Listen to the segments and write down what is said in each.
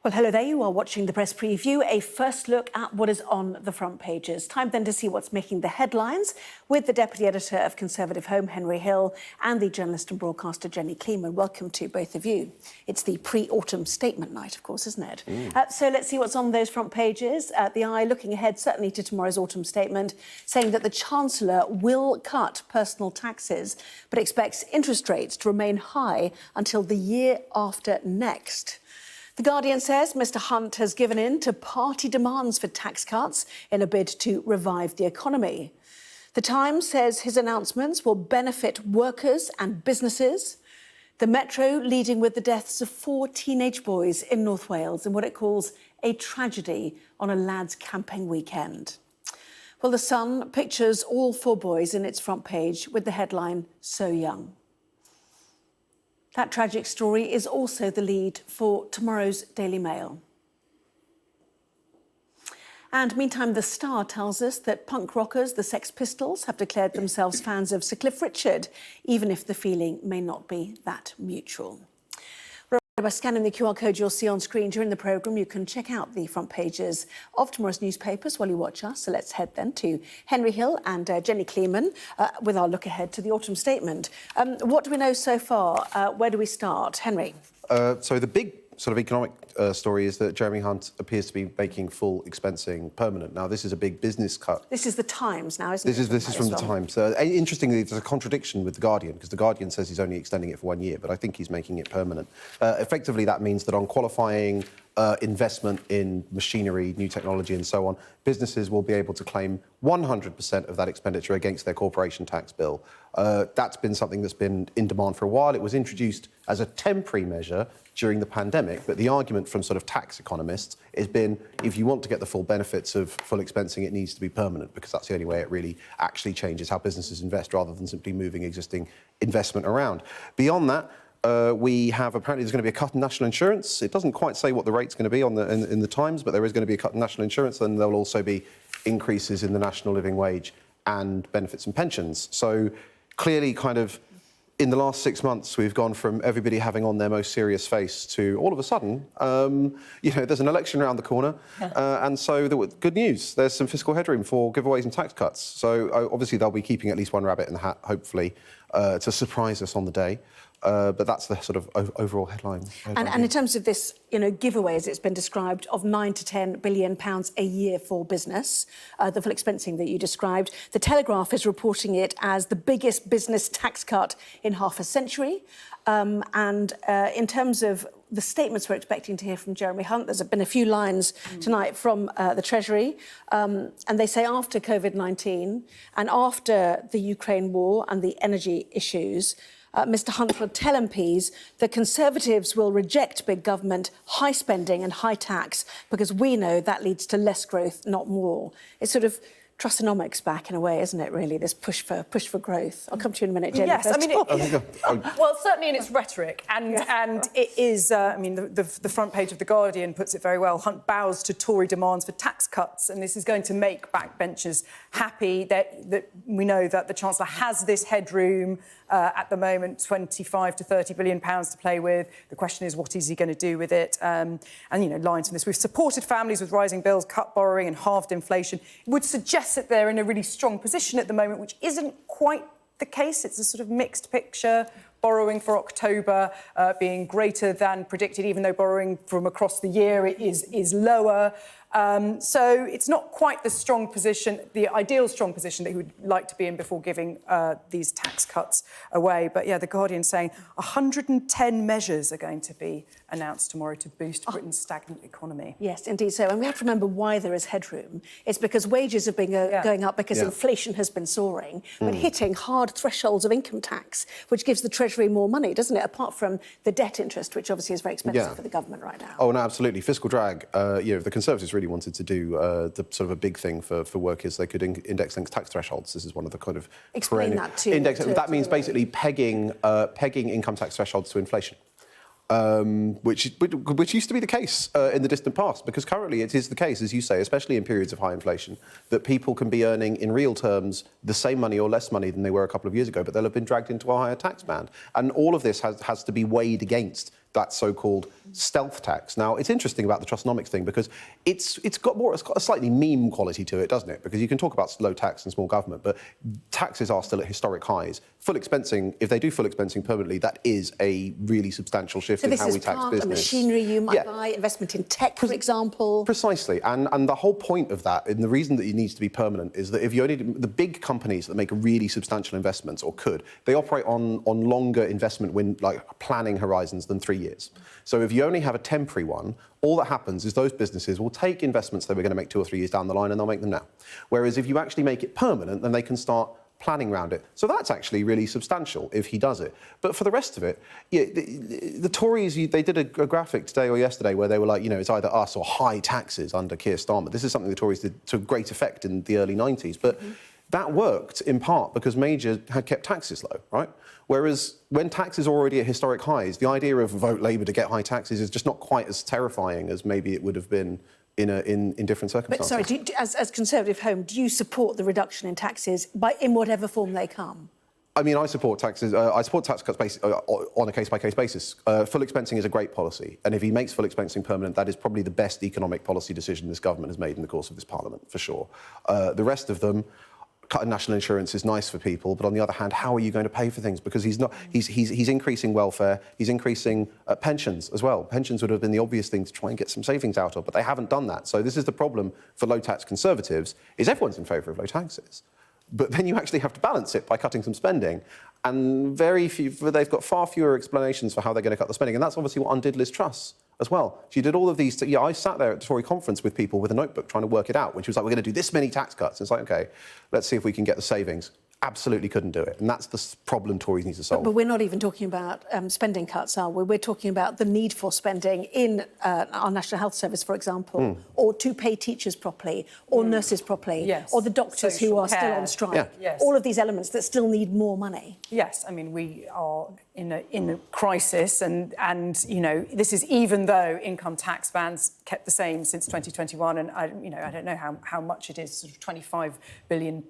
Well, hello there. You are watching the Press Preview, a first look at what is on the front pages. Time then to see what's making the headlines with the Deputy Editor of Conservative Home, Henry Hill, and the journalist and broadcaster, Jenny Kleeman. Welcome to both of you. It's the pre-autumn statement night, of course, isn't it? So let's see what's on those front pages. The Eye looking ahead, certainly to tomorrow's autumn statement, saying that the Chancellor will cut personal taxes, but expects interest rates to remain high until the year after next. The Guardian says Mr Hunt has given in to party demands for tax cuts in a bid to revive the economy. The Times says his announcements will benefit workers and businesses. The Metro leading with the deaths of 4 teenage boys in North Wales in what it calls a tragedy on a lads' camping weekend. Well, The Sun pictures all 4 boys in its front page with the headline, "So Young." That tragic story is also the lead for tomorrow's Daily Mail. And meantime, The Star tells us that punk rockers, the Sex Pistols, have declared themselves fans of Sir Cliff Richard, even if the feeling may not be that mutual. By scanning the QR code you'll see on screen during the programme, you can check out the front pages of tomorrow's newspapers while you watch us. So let's head then to Henry Hill and Jenny Kleeman with our look ahead to the autumn statement. What do we know so far? Where do we start? Henry? So the big sort of economic story is that Jeremy Hunt appears to be making full expensing permanent. Now, this is a big business cut. This is The Times now, isn't it? This is from The Times. Interestingly, there's a contradiction with The Guardian, because The Guardian says he's only extending it for 1 year, but I think he's making it permanent. Effectively, that means that on qualifying investment in machinery, new technology and so on, businesses will be able to claim 100% of that expenditure against their corporation tax bill. That's been something that's been in demand for a while. It was introduced as a temporary measure during the pandemic, but the argument from sort of tax economists has been, if you want to get the full benefits of full expensing, it needs to be permanent, because that's the only way it really actually changes how businesses invest, rather than simply moving existing investment around. Beyond that, we have apparently there's going to be a cut in national insurance. It doesn't quite say what the rate's going to be in the Times, but there is going to be a cut in national insurance, and there will also be increases in the national living wage and benefits and pensions. So clearly, kind of, in the last 6 months, we've gone from everybody having on their most serious face to all of a sudden, there's an election around the corner, and so good news. There's some fiscal headroom for giveaways and tax cuts. So obviously they'll be keeping at least one rabbit in the hat, hopefully, to surprise us on the day. But that's the sort of overall headline. And in terms of this, giveaways, it's been described of £9 to £10 billion a year for business, the full expensing that you described. The Telegraph is reporting it as the biggest business tax cut in half a century. In terms of the statements we're expecting to hear from Jeremy Hunt, there's been a few lines tonight from the Treasury, and they say after COVID-19 and after the Ukraine war and the energy issues, Mr Hunt will tell MPs that Conservatives will reject big government, high spending and high tax, because we know that leads to less growth, not more. It's sort of Trussonomics back in a way, isn't it, really, this push for growth? I'll come to you in a minute, Jenny. Yes, I mean, well, certainly in its rhetoric, and it is, the front page of The Guardian puts it very well. Hunt bows to Tory demands for tax cuts, and this is going to make backbenchers happy, that we know that the Chancellor has this headroom at the moment, 25 to 30 billion pounds to play with. The question is, what is he going to do with it? And, lines from this: we've supported families with rising bills, cut borrowing and halved inflation. It would suggest that they're in a really strong position at the moment, which isn't quite the case. It's a sort of mixed picture. Borrowing for October being greater than predicted, even though borrowing from across the year is lower. So it's not quite the strong position, the ideal strong position that he would like to be in before giving these tax cuts away. But, The Guardian saying 110 measures are going to be announced tomorrow to boost Britain's stagnant economy. Yes, indeed so. And we have to remember why there is headroom. It's because wages have been going up, because inflation has been soaring, but hitting hard thresholds of income tax, which gives the Treasury more money, doesn't it? Apart from the debt interest, which obviously is very expensive for the government right now. Oh, no, absolutely. Fiscal drag. The Conservatives really wanted to do the sort of a big thing for workers. They could index link tax thresholds. This is one of the kind of explain that to that means basically pegging income tax thresholds to inflation. Which used to be the case in the distant past, because currently it is the case, as you say, especially in periods of high inflation, that people can be earning in real terms the same money or less money than they were a couple of years ago, but they'll have been dragged into a higher tax band. And all of this has to be weighed against that so-called stealth tax. Now, it's interesting about the Trustonomics thing because it's got a slightly meme quality to it, doesn't it? Because you can talk about low tax and small government, but taxes are still at historic highs. Full expensing, if they do full expensing permanently, that is a really substantial shift in how we tax business. So this is part of machinery you might buy, investment in tech, for example. Precisely, and the whole point of that, and the reason that it needs to be permanent, is that if you only the big companies that make really substantial investments, or could, they operate on longer investment planning horizons than 3 years. So if you only have a temporary one, all that happens is those businesses will take investments they were going to make 2 or 3 years down the line and they'll make them now. Whereas if you actually make it permanent, then they can start planning around it. So that's actually really substantial if he does it. But for the rest of it, yeah, the Tories, they did a graphic today or yesterday where they were like, it's either us or high taxes under Keir Starmer. This is something the Tories did to great effect in the early 90s. But that worked in part because Major had kept taxes low, right? Whereas when taxes are already at historic highs, the idea of vote Labour to get high taxes is just not quite as terrifying as maybe it would have been in different circumstances. But sorry, as Conservative Home, do you support the reduction in taxes in whatever form they come? I mean, I support taxes. I support tax cuts on a case-by-case basis. Full expensing is a great policy, and if he makes full expensing permanent, that is probably the best economic policy decision this government has made in the course of this Parliament, for sure. The rest of them, cutting national insurance is nice for people, but on the other hand, how are you going to pay for things? Because he's increasing welfare, he's increasing pensions as well. Pensions would have been the obvious thing to try and get some savings out of, but they haven't done that. So this is the problem for low-tax Conservatives, is everyone's in favour of low taxes. But then you actually have to balance it by cutting some spending. And they've got far fewer explanations for how they're going to cut the spending. And that's obviously what undid Liz Truss as well. She did all of these. I sat there at the Tory conference with people with a notebook trying to work it out when she was like, we're going to do this many tax cuts. And it's like, OK, let's see if we can get the savings. Absolutely couldn't do it. And that's the problem Tories need to solve. But we're not even talking about spending cuts, are we? We're talking about the need for spending in our National Health Service, for example, or to pay teachers properly, or nurses properly, or the doctors who are still on strike. Yeah. Yes. All of these elements that still need more money. Yes, I mean, we are in a crisis, and this is even though income tax bands kept the same since 2021, and I don't know how much it is, sort of £25 billion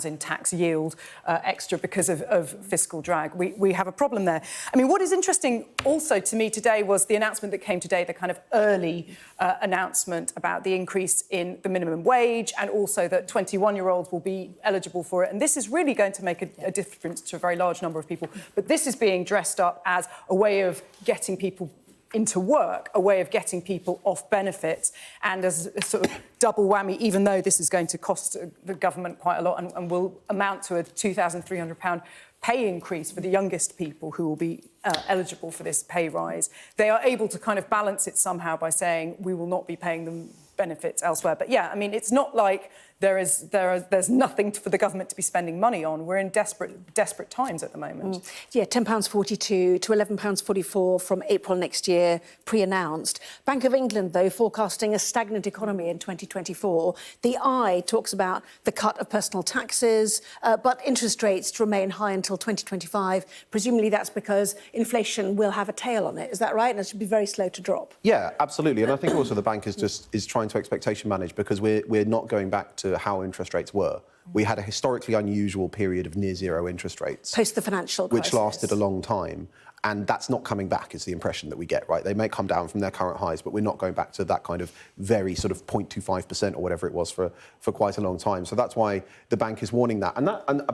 in tax yield extra because of fiscal drag. We have a problem there. I mean, what is interesting also to me today was the announcement that came today, the kind of early announcement about the increase in the minimum wage, and also that 21-year-olds will be eligible for it. And this is really going to make a difference to a very large number of people. But this is being dressed up as a way of getting people into work, a way of getting people off benefits, and as a sort of double whammy, even though this is going to cost the government quite a lot and will amount to a £2,300 pay increase for the youngest people who will be eligible for this pay rise. They are able to kind of balance it somehow by saying we will not be paying them benefits elsewhere. But yeah, I mean, it's not like there's nothing for the government to be spending money on. We're in desperate times at the moment. Yeah, £10.42 to £11.44 from April next year, pre-announced. Bank of England, though, forecasting a stagnant economy in 2024. The Eye talks about the cut of personal taxes, but interest rates to remain high until 2025. Presumably that's because inflation will have a tail on it. Is that right? And it should be very slow to drop. Yeah, absolutely. And I think also the bank is trying to expectation manage, because we're not going back to how interest rates were. We had a historically unusual period of near zero interest rates. Post the financial crisis. Which lasted a long time. And that's not coming back, is the impression that we get, right? They may come down from their current highs, but we're not going back to that kind of very sort of 0.25% or whatever it was for quite a long time. So that's why the bank is warning that.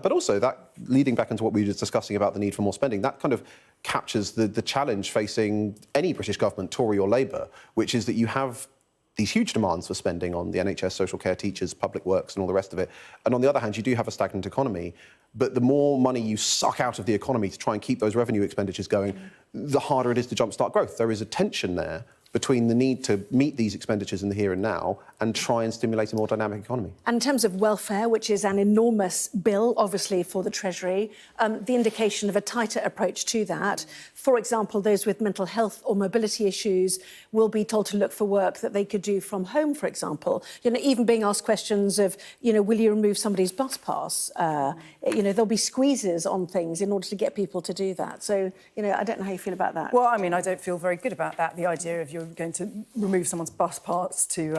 But also that, leading back into what we were just discussing about the need for more spending, that kind of captures the challenge facing any British government, Tory or Labour, which is that you have these huge demands for spending on the NHS, social care, teachers, public works and all the rest of it. And on the other hand, you do have a stagnant economy. But the more money you suck out of the economy to try and keep those revenue expenditures going, the harder it is to jumpstart growth. There is a tension there between the need to meet these expenditures in the here and now and try and stimulate a more dynamic economy. And in terms of welfare, which is an enormous bill, obviously, for the Treasury, the indication of a tighter approach to that. For example, those with mental health or mobility issues will be told to look for work that they could do from home, for example. Even being asked questions of, will you remove somebody's bus pass? There'll be squeezes on things in order to get people to do that. So, I don't know how you feel about that. Well, I mean, I don't feel very good about that, the idea of you're going to remove someone's bus pass to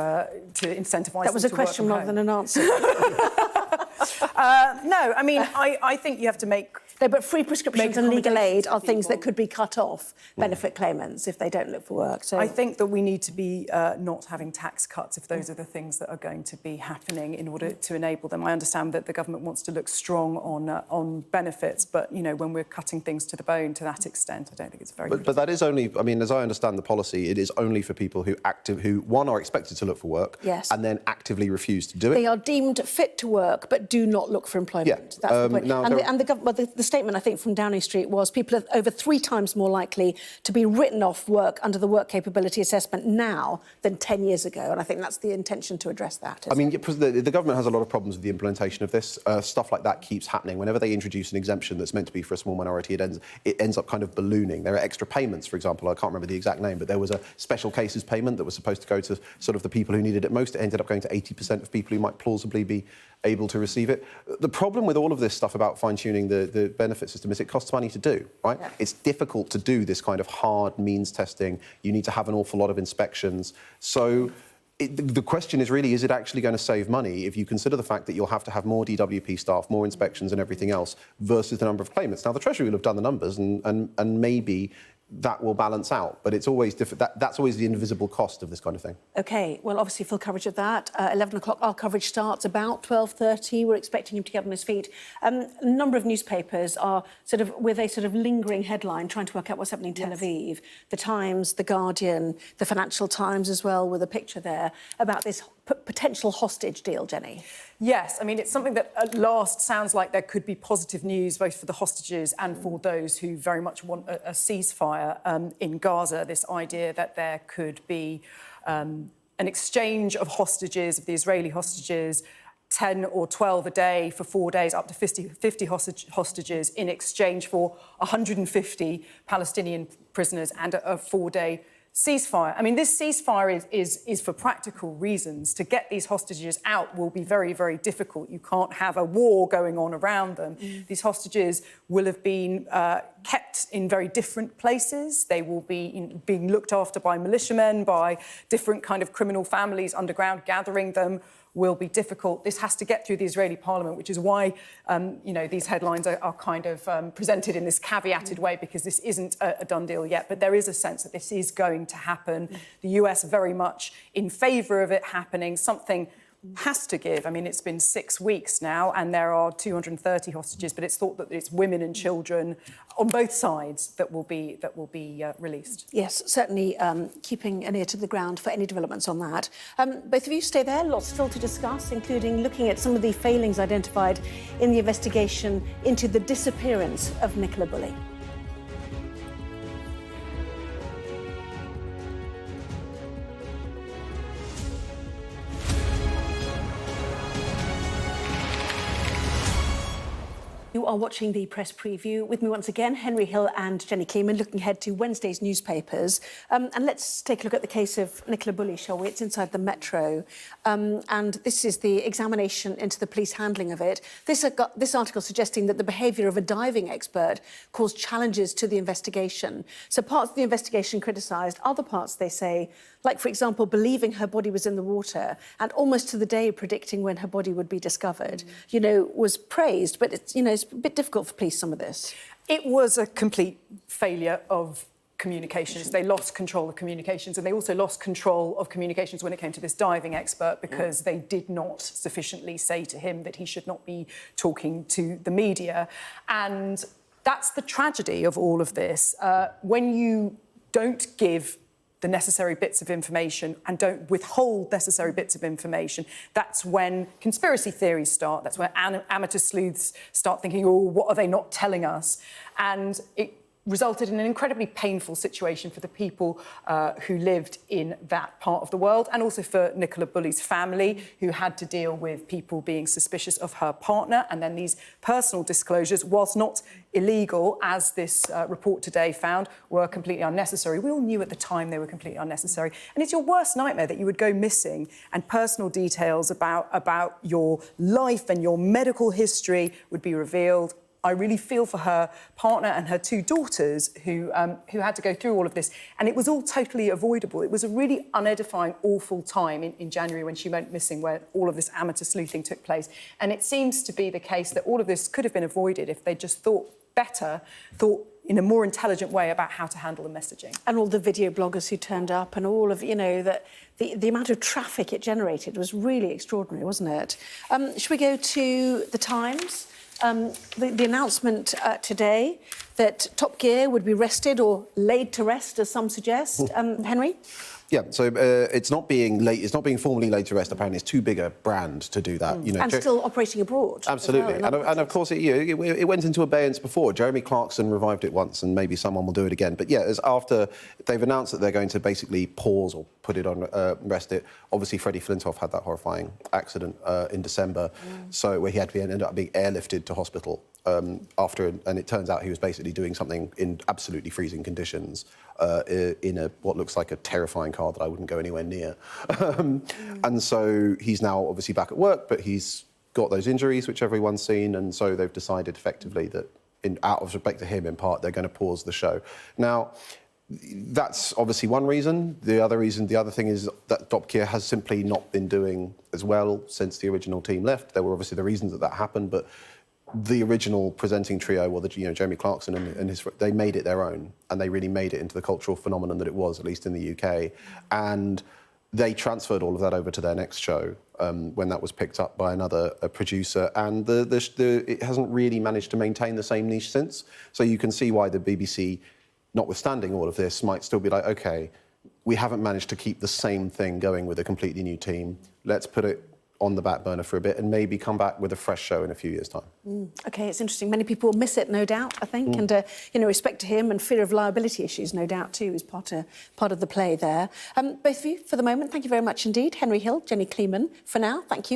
incentivise them to work from home. That was a question rather than an answer. No, I mean, I think you have to make... No, but free prescriptions and legal aid are things that could be cut off benefit claimants if they don't look for work. So I think that we need to be not having tax cuts if those are the things that are going to be happening in order to enable them. I understand that the government wants to look strong on benefits, but, you know, when we're cutting things to the bone to that extent, I don't think it's very good. But that is only, I mean, as I understand the policy, it is only for people who one, are expected to look for work, yes, and then actively refuse to do it. They are deemed fit to work, but do not look for employment. Yeah. That's the point. The statement, I think, from Downing Street was people are over 3 times more likely to be written off work under the work capability assessment now than 10 years ago, and I think that's the intention to address that. I mean, the government has a lot of problems with the implementation of this. Stuff like that keeps happening. Whenever they introduce an exemption that's meant to be for a small minority, it ends up kind of ballooning. There are extra payments, for example. I can't remember the exact name, but there was a special cases payment that was supposed to go to sort of the people who needed it most. It ended up going to 80% of people who might plausibly be able to receive it. The problem with all of this stuff about fine-tuning the benefit system is it costs money to do, right? Yeah. It's difficult to do this kind of hard means testing. You need to have an awful lot of inspections. So the question is really, is it actually going to save money if you consider the fact that you'll have to have more DWP staff, more inspections and everything else versus the number of claimants? Now, the Treasury will have done the numbers and maybe that will balance out, but it's always that's always the invisible cost of this kind of thing. OK, well, obviously, full coverage of that. 11 o'clock, our coverage starts about 12:30. We're expecting him to get on his feet. A number of newspapers are sort of with a sort of lingering headline, trying to work out what's happening in Tel Aviv. The Times, The Guardian, the Financial Times as well, with a picture there about this potential hostage deal, Jenny. Yes, I mean, it's something that at last sounds like there could be positive news both for the hostages and for those who very much want a ceasefire in Gaza, this idea that there could be an exchange of hostages, of the Israeli hostages, 10 or 12 a day for 4 days, up to 50 hostages in exchange for 150 Palestinian prisoners and a 4-day ceasefire. I mean, this ceasefire is for practical reasons. To get these hostages out will be very, very difficult. You can't have a war going on around them. These hostages will have been kept in very different places. They will be being looked after by militiamen, by different kind of criminal families underground. Gathering them will be difficult. This has to get through the Israeli parliament, which is why, these headlines are kind of presented in this caveated way, because this isn't a done deal yet. But there is a sense that this is going to happen. The US very much in favour of it happening. Something has to give. I mean, it's been 6 weeks now and there are 230 hostages, but it's thought that it's women and children on both sides that will be released. Yes, certainly keeping an ear to the ground for any developments on that. Both of you stay there. Lots still to discuss, including looking at some of the failings identified in the investigation into the disappearance of Nicola Bulley. You are watching the press preview. With me once again, Henry Hill and Jenny Kleeman, looking ahead to Wednesday's newspapers. And let's take a look at the case of Nicola Bulley, shall we? It's inside the Metro. And this is the examination into the police handling of it. This article suggesting that the behaviour of a diving expert caused challenges to the investigation. So parts of the investigation criticised, other parts, they say, like, for example, believing her body was in the water and almost to the day predicting when her body would be discovered, was praised. But it's a bit difficult for police, some of this. It was a complete failure of communications. They lost control of communications, and they also lost control of communications when it came to this diving expert, because they did not sufficiently say to him that he should not be talking to the media. And that's the tragedy of all of this. When you don't give the necessary bits of information and don't withhold necessary bits of information, that's when conspiracy theories start. That's when amateur sleuths start thinking, oh, what are they not telling us? And it resulted in an incredibly painful situation for the people who lived in that part of the world, and also for Nicola Bulley's family, who had to deal with people being suspicious of her partner. And then these personal disclosures, whilst not illegal, as this report today found, were completely unnecessary. We all knew at the time they were completely unnecessary. And it's your worst nightmare that you would go missing and personal details about your life and your medical history would be revealed. I really feel for her partner and her 2 daughters who had to go through all of this. And it was all totally avoidable. It was a really unedifying, awful time in January when she went missing, where all of this amateur sleuthing took place. And it seems to be the case that all of this could have been avoided if they just thought in a more intelligent way about how to handle the messaging. And all the video bloggers who turned up and all of, you know, the amount of traffic it generated was really extraordinary, wasn't it? Should we go to the Times? The announcement today that Top Gear would be rested or laid to rest, as some suggest. Henry? Yeah, so it's not being formally laid to rest. Apparently, it's too big a brand to do that. You know, and still operating abroad. Absolutely, well, and of course, it went into abeyance before. Jeremy Clarkson revived it once, and maybe someone will do it again. But yeah, as after they've announced that they're going to basically pause or put it on rest it. Obviously, Freddie Flintoff had that horrifying accident in December, so where he had to ended up being airlifted to hospital. And it turns out he was basically doing something in absolutely freezing conditions in what looks like a terrifying car that I wouldn't go anywhere near. And so he's now obviously back at work, but he's got those injuries, which everyone's seen, and so they've decided effectively that, out of respect to him in part, they're going to pause the show. Now, that's obviously one reason. The other thing is that Top Gear has simply not been doing as well since the original team left. There were obviously the reasons that happened, but the original presenting trio, Jeremy Clarkson and they made it their own, and they really made it into the cultural phenomenon that it was, at least in the UK. And they transferred all of that over to their next show when that was picked up by another producer, and it hasn't really managed to maintain the same niche since. So you can see why the BBC, notwithstanding all of this, might still be like, OK, we haven't managed to keep the same thing going with a completely new team. Let's put it on the back burner for a bit and maybe come back with a fresh show in a few years' time. OK, it's interesting. Many people will miss it, no doubt, I think. And, respect to him and fear of liability issues, no doubt, too, is part of the play there. Both of you, for the moment, thank you very much indeed. Henry Hill, Jenny Kleeman, for now, thank you.